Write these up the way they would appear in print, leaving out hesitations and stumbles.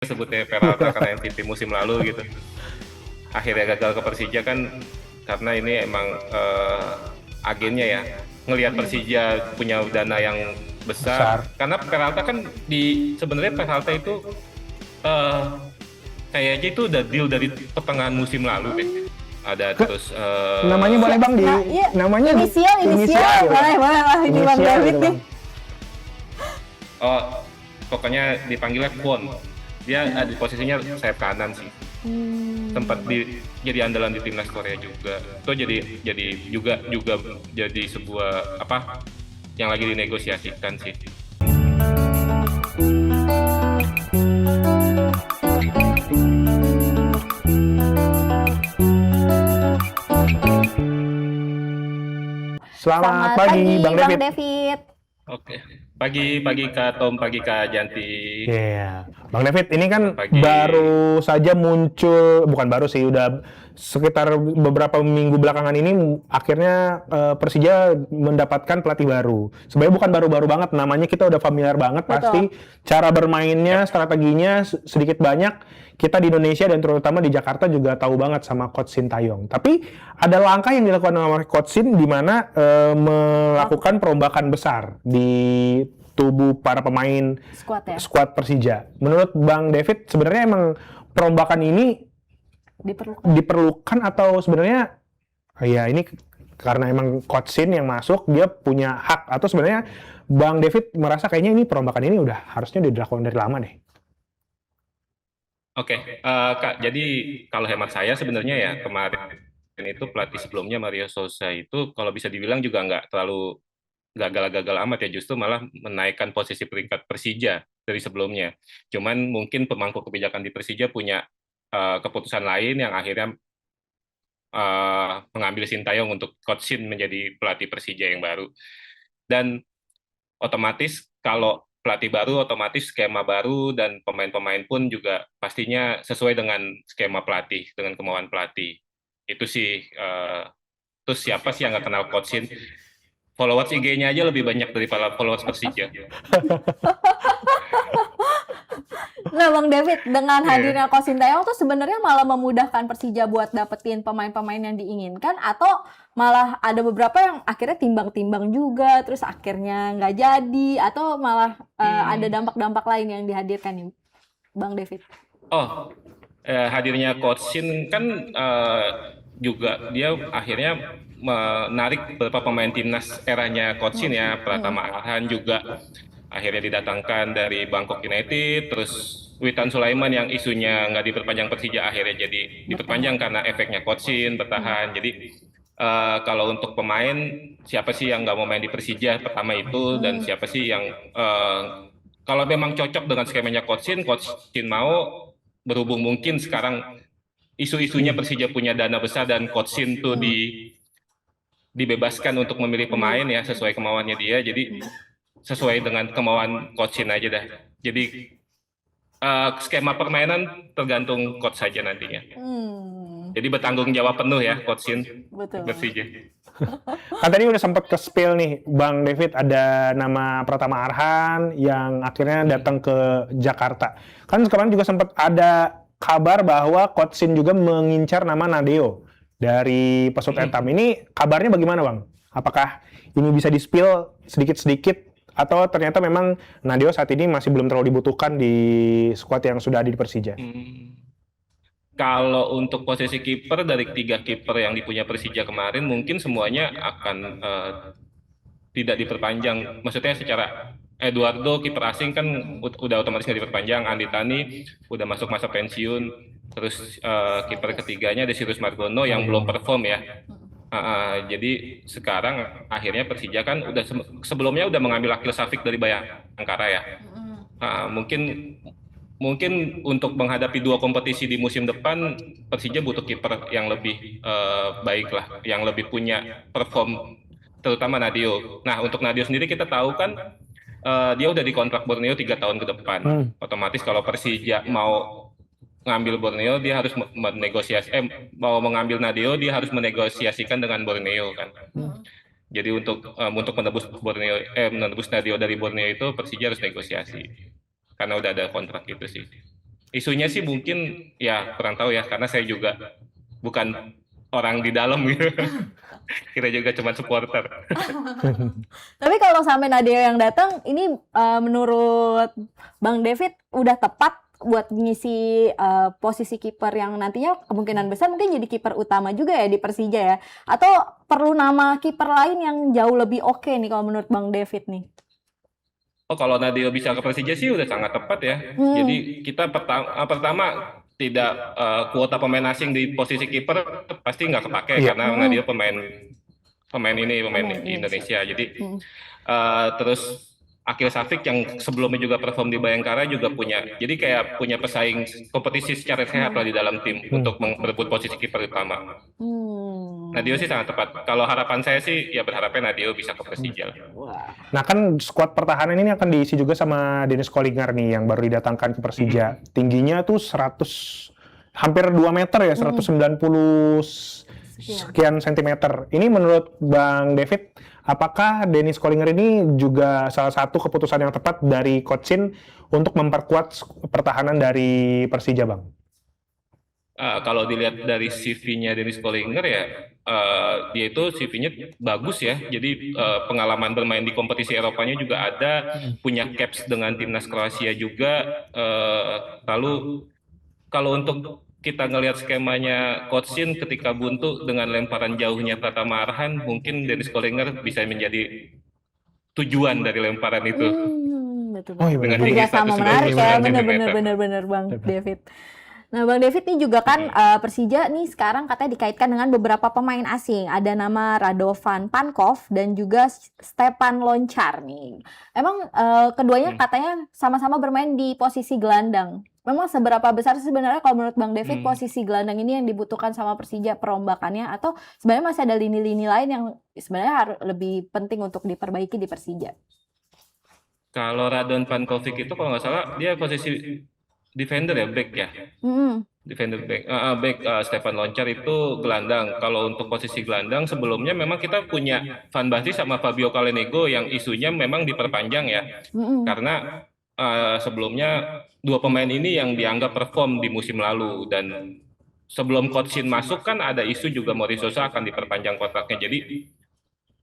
sebutnya Peralta karena MVP musim lalu gitu. Akhirnya gagal ke Persija kan karena ini emang agennya ya ngelihat Persija punya dana yang besar. Karena Peralta kan sebenarnya Peralta itu eh, kayaknya itu udah deal dari pertengahan musim lalu deh. Ada terus Namanya boleh Bang di iya. namanya Inisial. Boleh lah ini Bang Inisial David gitu, nih. Bang. oh pokoknya dipanggilnya Kwon. Dia ada di posisinya sayap kanan sih. Sempat jadi andalan di timnas Korea juga. Itu jadi juga jadi sebuah apa yang lagi dinegosiasikan sih. Selamat pagi Bang David. David. Oke. Pagi Kak Tom, pagi Kak Janti. Iya, Bang David, ini kan Pagi. baru saja muncul, bukan baru sih, udah sekitar beberapa minggu belakangan ini akhirnya Persija mendapatkan pelatih baru. Sebenarnya bukan baru-baru banget, namanya kita udah familiar banget. Betul. Pasti cara bermainnya, strateginya sedikit banyak kita di Indonesia dan terutama di Jakarta juga tahu banget sama Coach Sintayong. Tapi ada langkah yang dilakukan oleh Coach Sin di mana melakukan perombakan besar di tubuh para pemain Squad ya. skuad Persija. Menurut Bang David, sebenarnya emang perombakan ini diperlukan atau sebenarnya ya ini karena emang Coach Sin yang masuk, dia punya hak, atau sebenarnya Bang David merasa kayaknya ini perombakan ini udah harusnya dilakukan dari lama deh. Oke, Kak, jadi kalau hemat saya sebenarnya ya kemarin itu pelatih sebelumnya Mario Sousa itu kalau bisa dibilang juga nggak terlalu gagal-gagal amat ya, justru malah menaikkan posisi peringkat Persija dari sebelumnya. Cuman mungkin pemangku kebijakan di Persija punya keputusan lain yang akhirnya mengambil Sintayong untuk Coach Sin menjadi pelatih Persija yang baru. Dan otomatis kalau pelatih baru, otomatis skema baru dan pemain-pemain pun juga pastinya sesuai dengan skema pelatih, dengan kemauan pelatih. Itu sih, terus siapa sih yang nggak kenal Coach Sin? Followers IG-nya aja lebih banyak daripada followers Persija. Nah, Bang David, dengan hadirnya Coach Sintayong tuh sebenarnya malah memudahkan Persija buat dapetin pemain-pemain yang diinginkan, atau malah ada beberapa yang akhirnya timbang-timbang juga, terus akhirnya nggak jadi, atau malah ada dampak-dampak lain yang dihadirkan nih, Bang David? Oh, hadirnya Coach Sin kan juga dia akhirnya menarik beberapa pemain timnas eranya Coach Sin ya, Pratama Arhan juga akhirnya didatangkan dari Bangkok United, terus Witan Sulaiman yang isunya nggak diperpanjang Persija akhirnya jadi diperpanjang karena efeknya Coach Sin bertahan. Jadi kalau untuk pemain, siapa sih yang nggak mau main di Persija pertama itu, dan siapa sih yang kalau memang cocok dengan skemanya Coach Sin mau, berhubung mungkin sekarang isu-isunya Persija punya dana besar dan Coach Sin tuh dibebaskan untuk memilih pemain ya sesuai kemauannya dia, jadi sesuai dengan kemauan Coach Sin aja dah. Jadi skema permainan tergantung coach saja nantinya. Jadi bertanggung jawab penuh ya Coach Sin. Betul. Persija. Kan tadi udah sempat ke spill nih Bang David, ada nama Pratama Arhan yang akhirnya datang ke Jakarta. Kan sekarang juga sempat ada kabar bahwa Coach Sin juga mengincar nama Nadeo dari Pesut Etam. Ini kabarnya bagaimana Bang? Apakah ini bisa di-spill sedikit-sedikit atau ternyata memang Nadeo saat ini masih belum terlalu dibutuhkan di skuad yang sudah ada di Persija? Kalau untuk posisi kiper, dari 3 kiper yang dipunya Persija kemarin mungkin semuanya akan tidak diperpanjang. Maksudnya secara Eduardo kiper asing kan udah otomatis nggak diperpanjang. Andi Tani udah masuk masa pensiun. Terus kiper ketiganya Desirus Margono yang belum perform ya. Jadi sekarang akhirnya Persija kan udah sebelumnya udah mengambil Akil Safik dari Bayangkara ya. Mungkin untuk menghadapi 2 kompetisi di musim depan, Persija butuh kiper yang lebih baik lah, yang lebih punya perform, terutama Nadeo. Nah, untuk Nadeo sendiri kita tahu kan dia udah dikontrak Borneo 3 tahun ke depan. Otomatis kalau Persija mau ngambil Borneo, dia harus mau mengambil Nadeo, dia harus menegosiasikan dengan Borneo kan. Jadi untuk menebus Nadeo dari Borneo itu Persija harus negosiasi. Karena udah ada kontrak gitu sih. isunya sih mungkin ya kurang tahu ya, karena saya juga bukan orang di dalam gitu. Kita juga cuma supporter. Tapi kalau sampai Nadia yang datang, ini menurut Bang David udah tepat buat ngisi posisi kiper yang nantinya kemungkinan besar mungkin jadi kiper utama juga ya di Persija ya? Atau perlu nama kiper lain yang jauh lebih oke nih kalau menurut Bang David nih? Oh, kalau Nadeo bisa ke Persija sih udah sangat tepat ya. Hmm, Jadi kita pertama tidak kuota pemain asing di posisi kiper pasti nggak kepake Iya. karena hmm, Nadeo pemain pemain pemain Indonesia. Indonesia. Jadi Hmm, terus Akil Safik yang sebelumnya juga perform di Bayangkara juga punya. Jadi kayak punya pesaing kompetisi secara sehat lah di dalam tim untuk berebut posisi kiper utama. Nadeo sih sangat tepat. Kalau harapan saya sih ya berharapnya Nadeo bisa ke Persija. Wah. Nah kan skuad pertahanan ini akan diisi juga sama Dennis Kollinger nih yang baru didatangkan ke Persija. Tingginya tuh 100 hampir 2 meter ya, 190 sekian sentimeter. Ini menurut Bang David, apakah Dennis Kollinger ini juga salah satu keputusan yang tepat dari Coach Shin untuk memperkuat pertahanan dari Persija, Bang? Kalau dilihat dari CV-nya Dennis Kollinger ya, dia itu CV-nya bagus ya. Jadi pengalaman bermain di kompetisi Eropanya juga ada, punya caps dengan timnas Kroasia juga. Lalu kalau untuk kita ngelihat skemanya Coach Shin ketika buntu dengan lemparan jauhnya Pratama Arhan, mungkin Dennis Kollinger bisa menjadi tujuan dari lemparan itu Betul Oh betul. iya dengan benar. tinggi Kerjasama menarik 199 ya, cm. bener Bang David. Nah, Bang David ini juga kan Persija nih sekarang katanya dikaitkan dengan beberapa pemain asing. Ada nama Radovan Pankov dan juga Stepan Loncar nih. Emang keduanya katanya sama-sama bermain di posisi gelandang. Memang seberapa besar sih sebenarnya kalau menurut Bang David posisi gelandang ini yang dibutuhkan sama Persija perombakannya, atau sebenarnya masih ada lini-lini lain yang sebenarnya harus lebih penting untuk diperbaiki di Persija? Kalau Radon Pankovic itu kalau nggak salah dia posisi defender ya, back ya. Mm-mm. Defender back, back Stefan Loncar itu gelandang. Kalau untuk posisi gelandang sebelumnya memang kita punya Van Basten sama Fabio Calenego yang isunya memang diperpanjang ya. Mm-mm. Karena sebelumnya dua pemain ini yang dianggap perform di musim lalu dan sebelum Coach Shin masuk kan ada isu juga Mauricio Sosa akan diperpanjang kontraknya. Jadi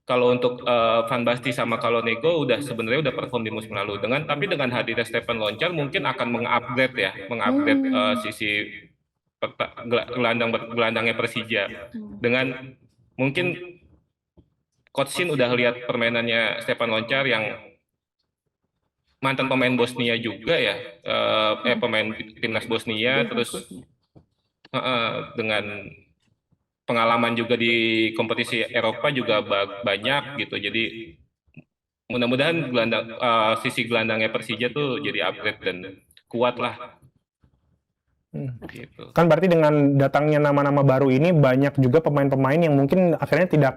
kalau untuk Van Basten sama Calenego udah sebenarnya udah perform di musim lalu. Tapi dengan hadirnya Stefan Loncar mungkin akan mengupgrade ya, mengupgrade sisi gelandangnya Persija dengan mungkin Coach Shin udah lihat permainannya Stefan Loncar yang mantan pemain Bosnia juga ya, pemain timnas Bosnia, terus dengan pengalaman juga di kompetisi Eropa juga banyak gitu. Jadi mudah-mudahan sisi gelandangnya Persija tuh jadi upgrade dan kuat lah. Gitu. Kan berarti dengan datangnya nama-nama baru ini banyak juga pemain-pemain yang mungkin akhirnya tidak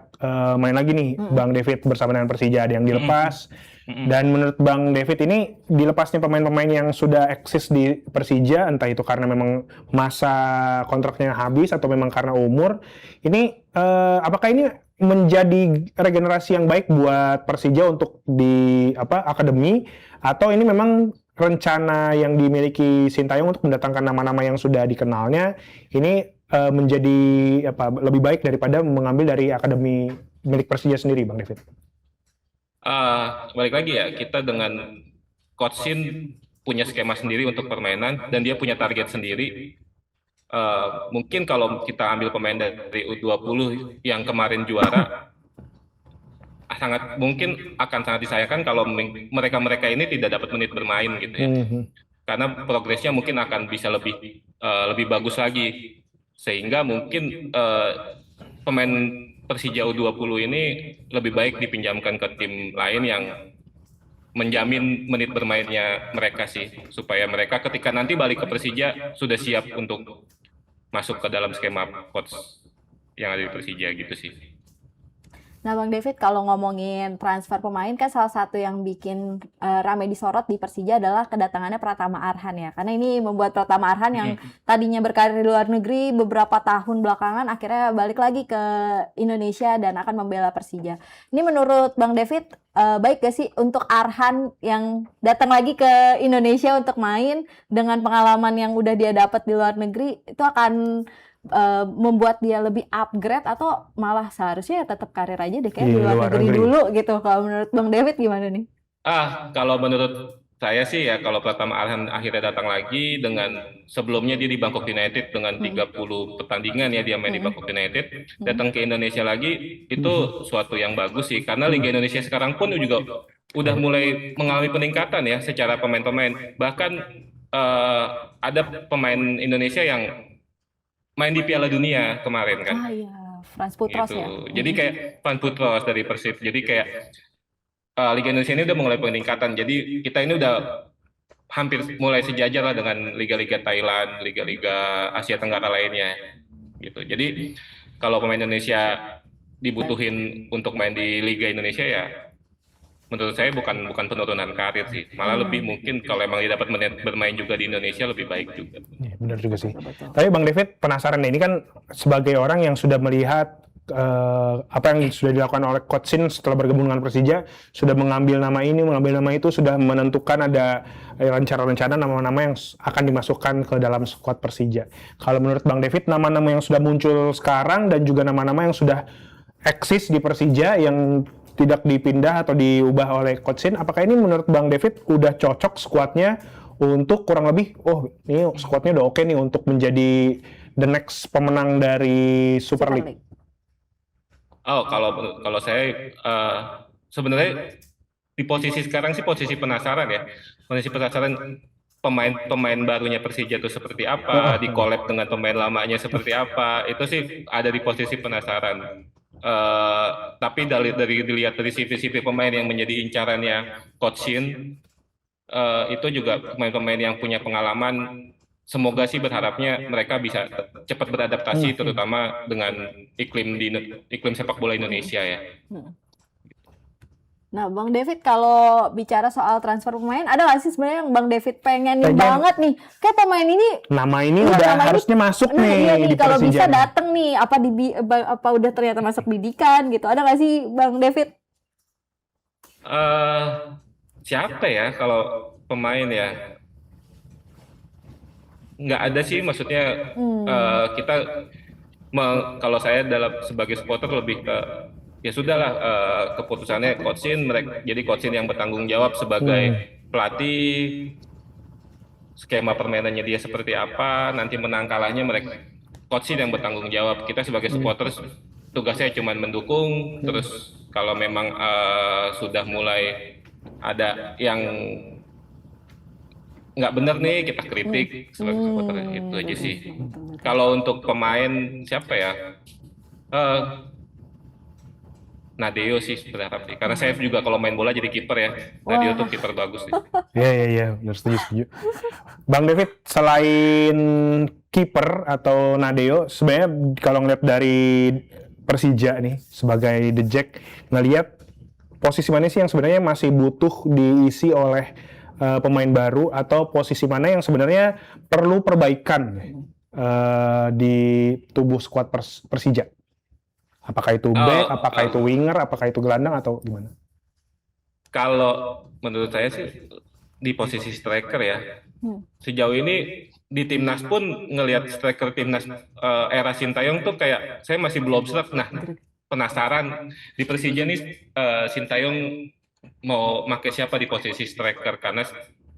main lagi nih, Bang David bersama dengan Persija, ada yang dilepas. Dan menurut Bang David ini dilepasnya pemain-pemain yang sudah eksis di Persija, entah itu karena memang masa kontraknya habis atau memang karena umur, ini apakah ini menjadi regenerasi yang baik buat Persija untuk di akademi, atau ini memang rencana yang dimiliki Sintayong untuk mendatangkan nama-nama yang sudah dikenalnya ini menjadi lebih baik daripada mengambil dari akademi milik Persija sendiri, Bang David? Balik lagi ya, kita dengan Coach Shin punya skema sendiri untuk permainan dan dia punya target sendiri. Mungkin kalau kita ambil pemain dari U20 yang kemarin juara, mungkin akan sangat disayangkan kalau mereka ini tidak dapat menit bermain gitu ya. Karena progresnya mungkin akan bisa lebih bagus lagi. Sehingga mungkin pemain Persija U20 ini lebih baik dipinjamkan ke tim lain yang menjamin menit bermainnya mereka sih, supaya mereka ketika nanti balik ke Persija sudah siap untuk masuk ke dalam skema coach yang ada di Persija gitu sih. Nah, Bang David, kalau ngomongin transfer pemain kan salah satu yang bikin ramai disorot di Persija adalah kedatangannya Pratama Arhan ya. Karena ini membuat Pratama Arhan yang tadinya berkarir di luar negeri beberapa tahun belakangan akhirnya balik lagi ke Indonesia dan akan membela Persija. Ini menurut Bang David baik gak sih untuk Arhan yang datang lagi ke Indonesia untuk main dengan pengalaman yang udah dia dapat di luar negeri itu akan membuat dia lebih upgrade atau malah seharusnya ya tetap karir aja deh kayak di luar negeri dulu gitu. Kalau menurut Bang David gimana nih? Kalau menurut saya sih ya, kalau Pratama Arhan akhirnya datang lagi dengan sebelumnya dia di Bangkok United dengan 30 pertandingan ya dia main di Bangkok United, datang ke Indonesia lagi itu suatu yang bagus sih karena Liga Indonesia sekarang pun juga udah mulai mengalami peningkatan ya secara pemain-pemain. Bahkan ada pemain Indonesia yang main di Piala Dunia kemarin kan. Iya, Frans Putros Gitu. ya. Jadi kayak Van Putros dari Persib. Jadi kayak Liga Indonesia ini udah mulai peningkatan. Jadi kita ini udah hampir mulai sejajar lah dengan liga-liga Thailand, liga-liga Asia Tenggara lainnya. Gitu. Jadi kalau pemain Indonesia dibutuhin untuk main di Liga Indonesia ya, menurut saya bukan penurunan karir sih. Malah lebih mungkin kalau emang dia dapat menit bermain juga di Indonesia lebih baik juga. Ya, benar juga sih. Betul. Tapi Bang David penasaran nih, ini kan sebagai orang yang sudah melihat apa yang sudah dilakukan oleh Coach Shin setelah bergabung dengan Persija, sudah mengambil nama ini, mengambil nama itu, sudah menentukan ada rencana-rencana nama-nama yang akan dimasukkan ke dalam skuad Persija. Kalau menurut Bang David, nama-nama yang sudah muncul sekarang dan juga nama-nama yang sudah eksis di Persija yang tidak dipindah atau diubah oleh Coach Shin, apakah ini menurut Bang David udah cocok skuadnya untuk kurang lebih, oh ini skuadnya udah oke nih untuk menjadi the next pemenang dari Super League? Kalau saya sebenarnya di posisi sekarang sih posisi penasaran ya. Posisi penasaran pemain barunya Persija itu seperti apa, di collab dengan pemain lamanya seperti apa. Itu sih ada di posisi penasaran. Tapi dilihat dari CV pemain yang menjadi incarannya Coach Shin, itu juga pemain-pemain yang punya pengalaman. Semoga sih berharapnya mereka bisa cepat beradaptasi, terutama dengan iklim sepak bola Indonesia ya. Nah, Bang David kalau bicara soal transfer pemain, ada nggak sih sebenarnya yang Bang David pengenin banget nih? Kayak pemain ini, nama ini udah harusnya masuk nah nih iya di nih kalau Persija. bisa dateng nih, apa udah ternyata masuk bidikan gitu? Ada nggak sih Bang David? Siapa ya kalau pemain ya? Nggak ada sih, maksudnya kita kalau saya sebagai supporter lebih ke ya sudahlah, keputusannya Coach Shin, jadi Coach Shin yang bertanggung jawab sebagai pelatih, skema permainannya dia seperti apa, nanti menang kalahnya Coach Shin yang bertanggung jawab. Kita sebagai supporter tugasnya cuma mendukung, terus kalau memang sudah mulai ada yang nggak benar nih kita kritik sebagai supporter, itu aja sih. Kalau untuk pemain siapa ya? Nadeo sih berharap sih, karena saya juga kalau main bola jadi kiper ya. Nadeo tuh kiper bagus sih. Iya, benar, setuju. Bang David, selain kiper atau Nadeo, sebenarnya kalau ngeliat dari Persija nih sebagai The Jack, ngeliat posisi mana sih yang sebenarnya masih butuh diisi oleh pemain baru, atau posisi mana yang sebenarnya perlu perbaikan di tubuh skuad Persija? Apakah itu back, apakah itu winger, apakah itu gelandang, atau gimana? Kalau menurut saya sih di posisi striker ya. Sejauh ini di timnas pun ngelihat striker timnas era Sintayong tuh kayak saya masih belum serap. Nah, penasaran di Persija nih Sintayong mau pakai siapa di posisi striker, karena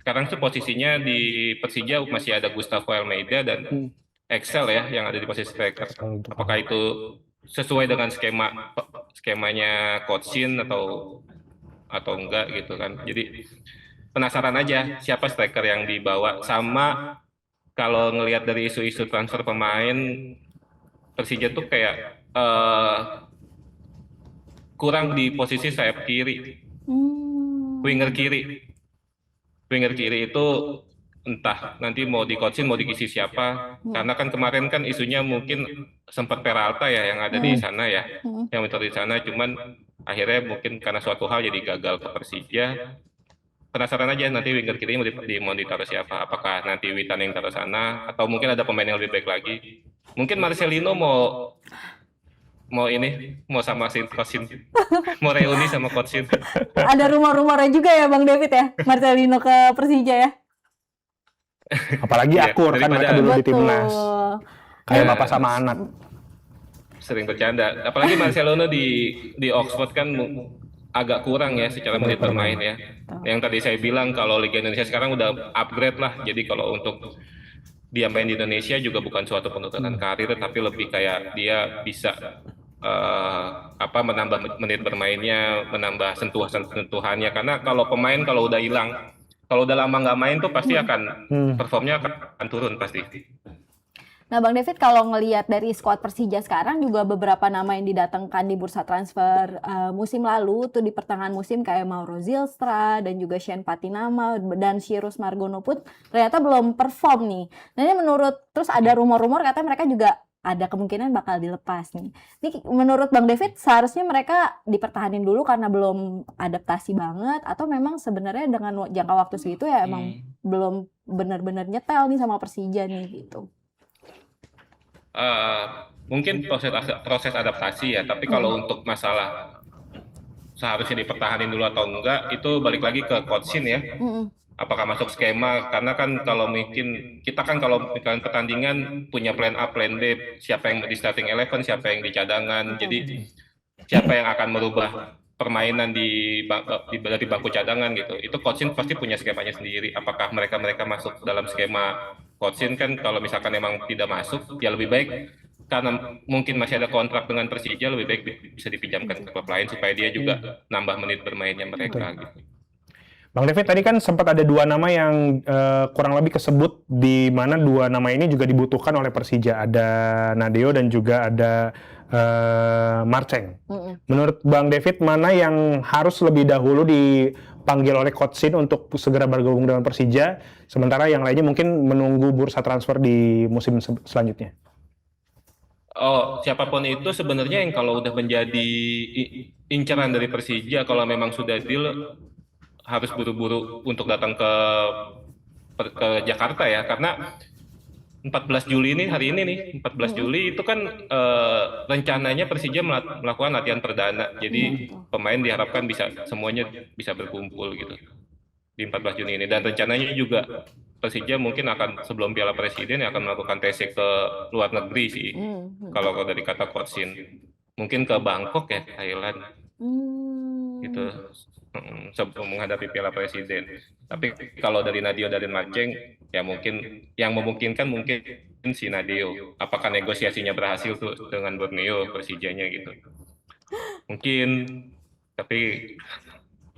sekarang tuh posisinya di Persija masih ada Gustavo Almeida dan Excel ya yang ada di posisi striker. Apakah itu sesuai dengan skemanya Coach Shin atau enggak gitu kan. Jadi penasaran aja siapa striker yang dibawa. Sama kalau ngelihat dari isu-isu transfer pemain, Persija tuh kayak kurang di posisi sayap kiri. Winger kiri itu entah nanti mau di coachin mau diisi siapa, karena kan kemarin kan isunya mungkin sempat Peralta ya yang ada di sana ya, yang minta di sana, cuman akhirnya mungkin karena suatu hal jadi gagal ke Persija. Penasaran aja nanti winger kiri mau ditaruh siapa, apakah nanti Witan yang taruh sana atau mungkin ada pemain yang lebih baik lagi, mungkin Marcelino mau sama Coachin, mau reuni sama Coachin. Ada rumor-rumornya juga ya Bang David ya, Marcelino ke Persija ya. Apalagi Iya, akur kan mereka dulu di timnas. Kayak Ya, bapak sama anak. sering bercanda. Apalagi Marcelino di Oxford kan agak kurang ya secara menit bermain ya. Yang tadi saya bilang kalau Liga Indonesia sekarang udah upgrade lah. Jadi kalau untuk dia main di Indonesia juga bukan suatu penurunan karir, tapi lebih kayak dia bisa menambah menit bermainnya, menambah sentuhannya. Karena kalau pemain kalau udah hilang, kalau udah lama nggak main tuh pasti akan performnya akan turun pasti. Nah, Bang David, kalau ngelihat dari skuad Persija sekarang juga beberapa nama yang didatangkan di bursa transfer musim lalu tuh di pertengahan musim kayak Mauro Zylstra dan juga Shane Patinama dan Cyrus Margono pun ternyata belum perform nih. Nah, ini terus ada rumor-rumor katanya mereka juga ada kemungkinan bakal dilepas nih. Ini menurut Bang David seharusnya mereka dipertahanin dulu karena belum adaptasi banget atau memang sebenarnya dengan jangka waktu segitu ya emang belum benar-benar nyetel nih sama Persija nih gitu. Mungkin proses adaptasi ya, tapi kalau untuk masalah seharusnya dipertahanin dulu atau enggak itu balik lagi ke coachin ya. Apakah masuk skema, karena kan kalau mungkin kita kan kalau misalkan pertandingan punya plan A, plan B, siapa yang di starting 11, siapa yang di cadangan, jadi siapa yang akan merubah permainan dari bangku cadangan gitu. Itu coachin pasti punya skemanya sendiri. Apakah mereka masuk dalam skema coachin? Kan kalau misalkan memang tidak masuk, ya lebih baik karena mungkin masih ada kontrak dengan Persija, lebih baik bisa dipinjamkan ke klub lain supaya dia juga nambah menit bermainnya mereka gitu. Bang David, tadi kan sempat ada dua nama yang kurang lebih kesebut, di mana dua nama ini juga dibutuhkan oleh Persija. Ada Nadeo dan juga ada Marceng. Menurut Bang David, mana yang harus lebih dahulu dipanggil oleh Coach Shin untuk segera bergabung dengan Persija, sementara yang lainnya mungkin menunggu bursa transfer di musim selanjutnya? Oh, siapapun itu sebenarnya yang kalau udah menjadi incaran dari Persija, kalau memang sudah deal harus buru-buru untuk datang ke Jakarta ya, karena 14 Juli ini hari ini nih 14 Juli itu kan rencananya Persija melakukan latihan perdana, jadi pemain diharapkan semuanya bisa berkumpul gitu di 14 Juni ini, dan rencananya juga Persija mungkin akan sebelum Piala Presiden akan melakukan TC ke luar negeri sih, kalau dari kata Coach Shin mungkin ke Bangkok ya, Thailand gitu sebelum menghadapi Piala Presiden. Tapi kalau dari Nadeo dari Marceng ya mungkin yang memungkinkan mungkin si Nadeo. Apakah negosiasinya berhasil tuh dengan Borneo Persijanya gitu? Mungkin, tapi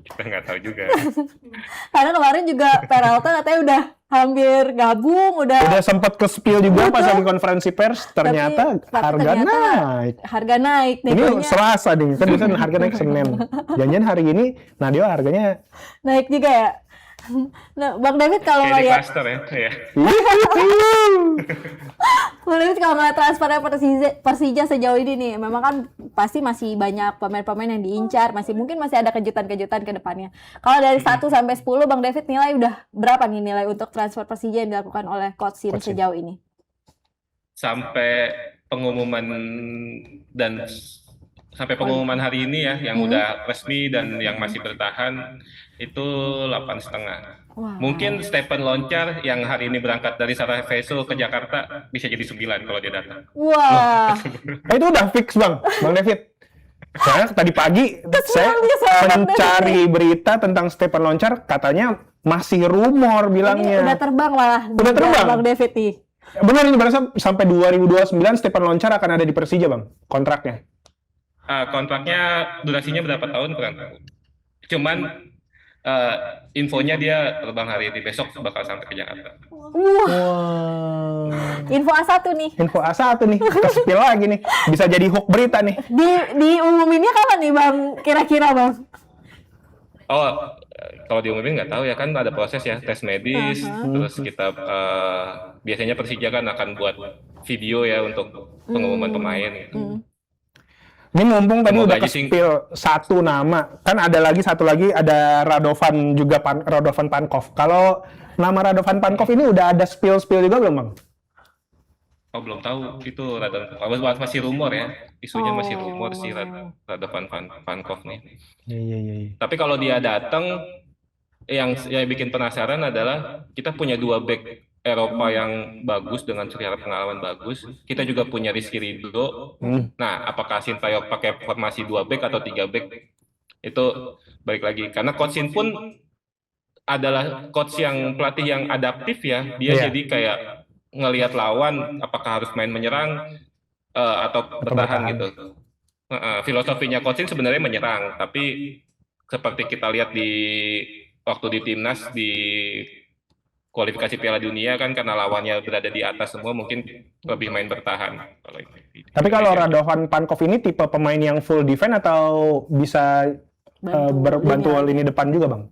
kita nggak tahu juga. Karena kemarin juga Peralta katanya udah hampir gabung, udah sempat ke spill juga pas lagi konferensi pers, ternyata harga naik. Harga naik. Ini Selasa nih, kan biasanya harga naik Senin. Jangan hari ini Nadeo harganya naik juga ya. Nah, Bang David kalau Kayak di ngeliat cluster ya. Bang David kalau ngeliat transfernya Persija sejauh ini nih, memang kan pasti masih banyak pemain-pemain yang diincar, mungkin masih ada kejutan-kejutan ke depannya. Kalau dari 1 sampai 10 Bang David nilai udah berapa nih nilai untuk transfer Persija yang dilakukan oleh Coach Shin sejauh ini? Sampai pengumuman hari ini ya, yang udah resmi dan yang masih bertahan itu 8,5. Mungkin Stephen Loncar yang hari ini berangkat dari Sarajevo ke Jakarta bisa jadi 9 kalau dia datang. Wah. Itu udah fix Bang David. Saya tadi pagi saya mencari berita tentang Stephen Loncar, katanya masih rumor bilangnya. Ini udah terbang malah. Udah terbang Bang David nih. Benar, ini berasa sampai 2029 Stephen Loncar akan ada di Persija Bang, kontraknya. Kontraknya durasinya berapa tahun kurang tahu. Cuman infonya dia terbang hari ini, besok bakal sampai ke Jakarta. Wow. Info A1 nih. Info A1 nih, ke-spill lagi nih. Bisa jadi hook berita nih. Diumuminnya kapan nih Bang? Kira-kira Bang? Oh, kalau diumumin nggak tahu ya, kan ada proses ya, tes medis, Aha. terus kita biasanya Persija kan akan buat video ya untuk pengumuman pemain gitu. Ini mumpung tadi Semoga udah aja sih. ke-spill satu nama, kan ada lagi satu lagi ada Radovan juga Radovan Pankov. Kalau nama Radovan Pankov ini udah ada spill juga belum, Bang? Oh, belum tahu itu masih rumor ya, isunya masih rumor sih Radovan Pankov nih. Iya. Tapi kalau dia datang, yang bikin penasaran adalah kita punya dua back Eropa yang bagus dengan secara pengalaman bagus. Kita juga punya Rizky Ridho. Nah, apakah Sintayong pakai formasi 2 back atau 3 back? Itu balik lagi. Karena Coach Shin pun adalah coach yang pelatih yang adaptif ya. Dia Iya. jadi kayak ngelihat lawan apakah harus main menyerang atau bertahan gitu. Filosofinya Coach Shin sebenarnya menyerang, tapi seperti kita lihat waktu di timnas di kualifikasi Piala Dunia kan, karena lawannya berada di atas semua, mungkin lebih main bertahan. Tapi kalau Radovan Pankov ini tipe pemain yang full defense atau bisa bantu lini depan juga, Bang?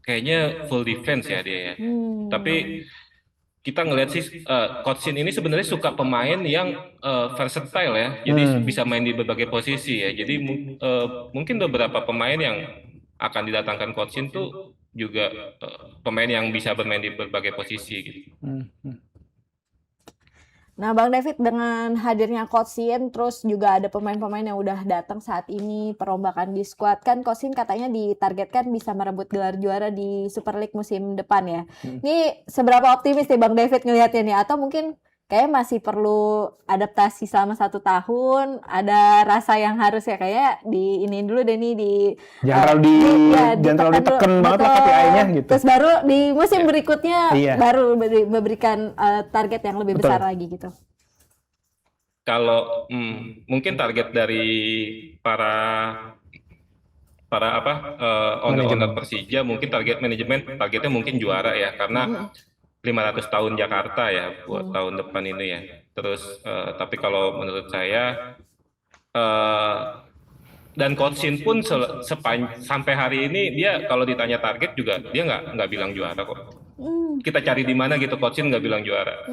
Kayaknya full defense ya dia ya. Tapi kita ngelihat sih Coach Shin ini sebenarnya suka pemain yang versatile ya. Jadi bisa main di berbagai posisi ya. Jadi mungkin beberapa pemain yang akan didatangkan Coach Shin tuh juga pemain yang bisa bermain di berbagai posisi gitu. Nah, Bang David, dengan hadirnya Coach Shin, terus juga ada pemain-pemain yang udah datang saat ini perombakan di skuad, kan Coach Shin katanya ditargetkan bisa merebut gelar juara di Super League musim depan ya. Ini seberapa optimis nih Bang David ngelihatnya nih? Atau mungkin kayaknya masih perlu adaptasi selama 1 tahun, ada rasa yang harus ya kayak diinin dulu deh nih jangan terlalu ditekan banget lah KPI-nya gitu. Terus baru di musim berikutnya baru memberikan target yang lebih besar lagi gitu. Kalau mungkin target dari para owner Persija, mungkin target manajemen targetnya mungkin juara ya, karena 500 tahun Jakarta ya buat tahun depan ini ya. Terus tapi kalau menurut saya dan Coach Shin pun sampai hari ini dia kalau ditanya target juga dia nggak bilang juara kok. Kita cari di mana gitu, Coach Shin nggak bilang juara.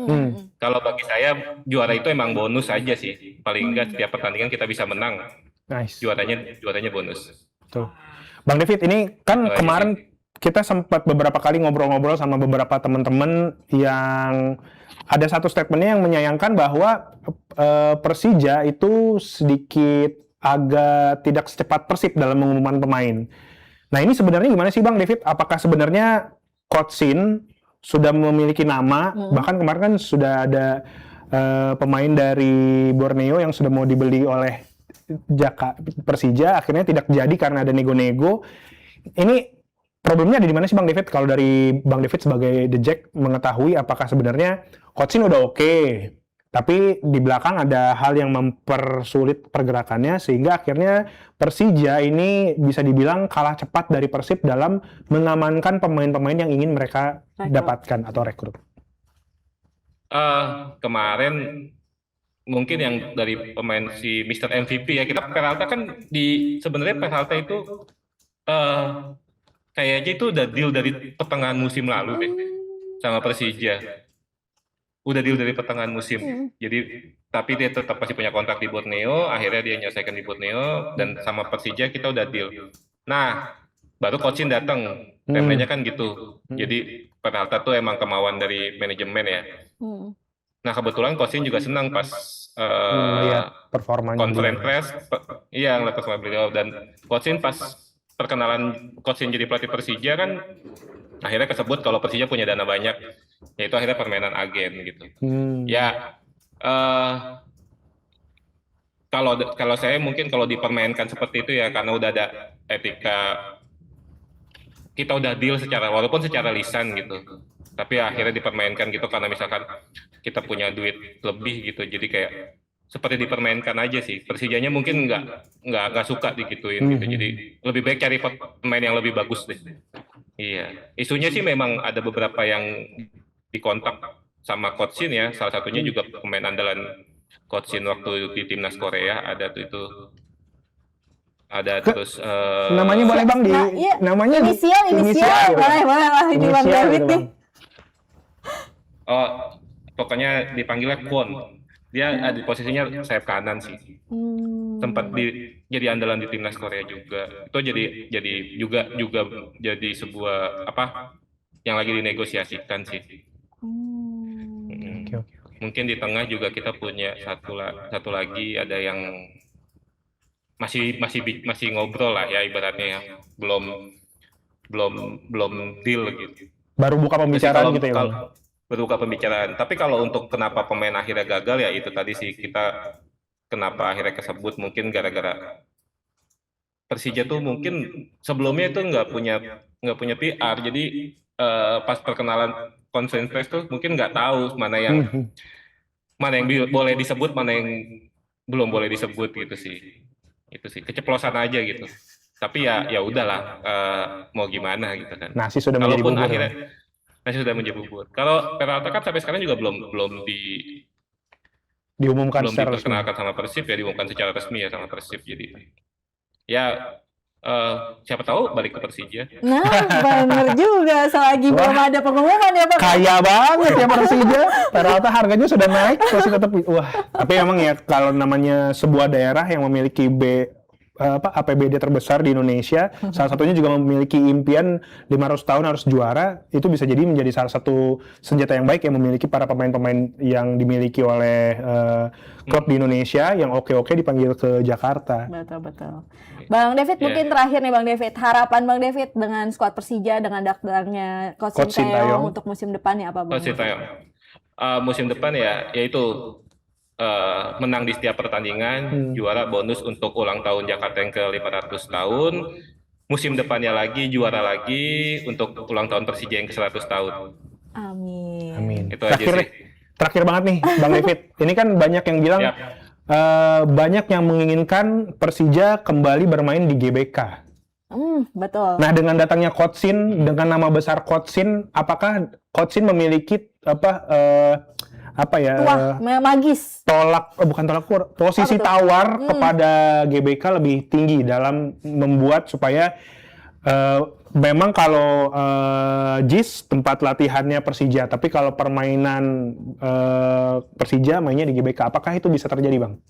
Kalau bagi saya juara itu emang bonus aja sih. Paling enggak setiap pertandingan kita bisa menang. Nice. Juaranya bonus. Betul. Bang David, ini kan kemarin kita sempat beberapa kali ngobrol-ngobrol sama beberapa teman-teman yang ada satu statementnya yang menyayangkan bahwa Persija itu sedikit agak tidak secepat Persib dalam mengumumkan pemain. Nah, ini sebenarnya gimana sih Bang David? Apakah sebenarnya Coach Shin sudah memiliki nama? Bahkan kemarin kan sudah ada pemain dari Borneo yang sudah mau dibeli oleh Persija, akhirnya tidak jadi karena ada nego-nego. Ini problemnya ada di mana sih Bang David? Kalau dari Bang David sebagai The Jack mengetahui apakah sebenarnya Coach Shin udah oke, tapi di belakang ada hal yang mempersulit pergerakannya sehingga akhirnya Persija ini bisa dibilang kalah cepat dari Persib dalam mengamankan pemain-pemain yang ingin mereka dapatkan atau rekrut. Kemarin mungkin yang dari pemain si Mr. MVP ya, kita Peralta kan sebenarnya Peralta itu kayaknya itu udah deal dari pertengahan musim lalu deh sama Persija. Udah deal dari pertengahan musim. Jadi tapi dia tetap masih punya kontrak di Borneo, akhirnya dia menyelesaikan di Borneo dan sama Persija kita udah deal. Nah, baru Coach Shin datang. Temanya kan gitu. Jadi Peralta tuh emang kemauan dari manajemen ya. Nah, kebetulan Coach Shin juga senang pas performanya conference press, ngeliat performa beliau, dan Coach Shin pas perkenalan Coach Shin jadi pelatih Persija kan akhirnya kesebut kalau Persija punya dana banyak, yaitu akhirnya permainan agen gitu. Ya kalau saya mungkin kalau dipermainkan seperti itu ya karena udah ada etika, kita udah deal walaupun secara lisan gitu, tapi akhirnya dipermainkan gitu karena misalkan kita punya duit lebih gitu, jadi kayak seperti dipermainkan aja sih. Persijanya mungkin nggak suka digituin gitu, jadi lebih baik cari pemain yang lebih bagus deh. Iya, isunya sih memang ada beberapa yang dikontak sama Coach Shin ya, salah satunya juga pemain andalan Coach Shin waktu di timnas Korea ada tuh itu ada terus Namanya boleh Bang di Nah, iya. namanya Inisial, gitu. boleh lah ini Bang Inisial David gitu, nih. Bang. oh pokoknya dipanggilnya Kwon. Dia di posisinya sayap kanan sih. Sempat jadi andalan di timnas Korea juga. Itu jadi juga jadi sebuah apa yang lagi dinegosiasikan sih. Oke, oke. Mungkin di tengah juga kita punya satu lagi ada yang masih ngobrol lah ya ibaratnya ya. Belum deal gitu. Baru buka pembicaraan gitu ya, Bang. Berbuka pembicaraan. Tapi kalau untuk kenapa pemain akhirnya gagal ya itu tadi sih kita kenapa akhirnya kesebut mungkin gara-gara Persija tuh mungkin sebelumnya itu nggak punya PR. Jadi pas perkenalan conference press tuh mungkin nggak tahu mana yang boleh disebut, mana yang belum boleh disebut gitu sih. Itu sih keceplosan aja gitu. Tapi ya udahlah mau gimana gitu kan. Nasi sudah menjadi Kalaupun bubur. akhirnya nasi sudah menjadi bubur. Kalau Peralta kan sampai sekarang juga Diumumkan belum secara resmi. diperkenalkan sama Persib ya, diumumkan secara resmi ya sama Persib. Jadi ya siapa tahu balik ke Persija. Nah, bener juga. Selagi belum ada pengumuman ya Bang. Kaya banget ya Persija. Peralta harganya sudah naik masih tetap wah. Tapi emang ya kalau namanya sebuah daerah yang memiliki APBD terbesar di Indonesia, salah satunya juga memiliki impian 500 tahun harus juara, itu bisa jadi menjadi salah satu senjata yang baik yang memiliki para pemain-pemain yang dimiliki oleh klub di Indonesia yang oke-oke dipanggil ke Jakarta. Betul. Bang David, mungkin terakhir nih Bang David, harapan Bang David dengan skuad Persija dengan datangnya Coach Sintayong untuk musim depannya apa Bang? Coach Sintayong. Musim depan ya yaitu menang di setiap pertandingan, juara bonus untuk ulang tahun Jakarta yang ke-500 tahun. Musim depannya lagi juara lagi untuk ulang tahun Persija yang ke-100 tahun. Amin. Itu aja sih. Terakhir banget nih Bang David. Ini kan banyak yang bilang banyak yang menginginkan Persija kembali bermain di GBK. Betul. Nah, dengan datangnya Coach Sin, dengan nama besar Coach Sin, apakah Coach Sin memiliki magis. Posisi tawar kepada GBK lebih tinggi dalam membuat supaya memang kalau JIS tempat latihannya Persija, tapi kalau permainan Persija mainnya di GBK, apakah itu bisa terjadi, Bang?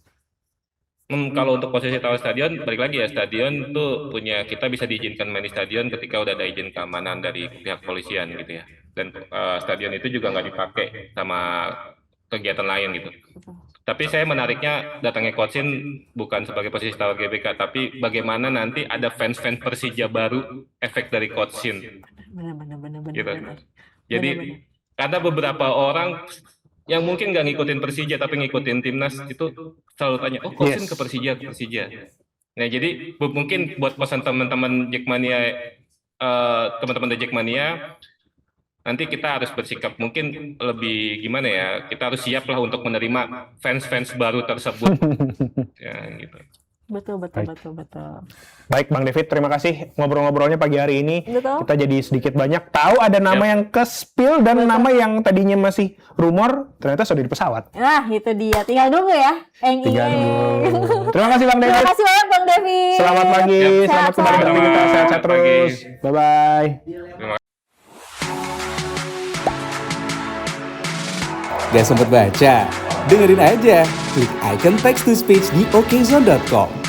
Kalau untuk posisi tawar stadion, balik lagi ya, stadion tuh kita bisa diizinkan main di stadion ketika udah ada izin keamanan dari pihak polisian gitu ya. Dan stadion itu juga nggak dipakai sama kegiatan lain gitu. Tapi saya menariknya datangnya Coach Sin bukan sebagai posisi tawar GBK, tapi bagaimana nanti ada fans-fans Persija baru efek dari Coach Sin. Benar. Gitu. Jadi karena beberapa orang yang mungkin nggak ngikutin Persija tapi ngikutin timnas itu selalu tanya, oh Coach Sin ke Persija. Nah jadi mungkin buat pesan teman-teman Jackmania, teman-teman dari Jackmania, nanti kita harus bersikap mungkin lebih gimana ya, kita harus siap lah untuk menerima fans-fans baru tersebut. Ya gitu. Betul. Baik Bang David, terima kasih ngobrol-ngobrolnya pagi hari ini. Betul. Kita jadi sedikit banyak tahu ada nama yang ke-spill dan nama yang tadinya masih rumor ternyata sudah di pesawat. Nah itu dia, tinggal nunggu ya. Terima kasih Bang David. Terima kasih banyak Bang David. Selamat pagi, selamat kembali beraktivitas, sehat terus. Bye-bye. Gak sempet baca? Dengerin aja, klik icon text to speech di okezone.com.